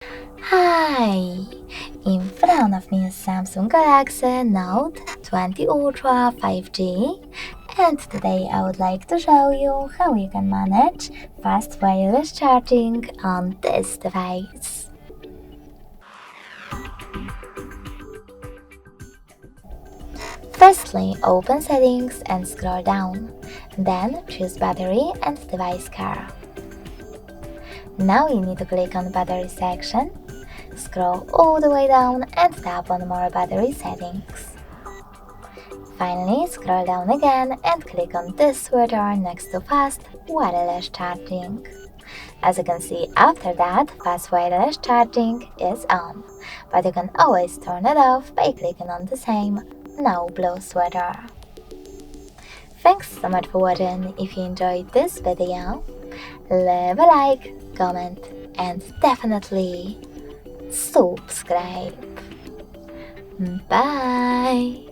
Hi! In front of me is Samsung Galaxy Note 20 Ultra 5G, and today I would like to show you how you can manage fast wireless charging on this device. Firstly, open Settings and scroll down, then choose Battery and Device Care. Now you need to click on the Battery section. Scroll all the way down and tap on More Battery Settings. Finally, scroll down again and click on this switcher next to Fast Wireless Charging. As you can see, after that, Fast Wireless Charging is on, but you can always turn it off by clicking on the same No Blue switcher. Thanks so much for watching. If you enjoyed this video, leave a like, comment, and definitely subscribe. Bye!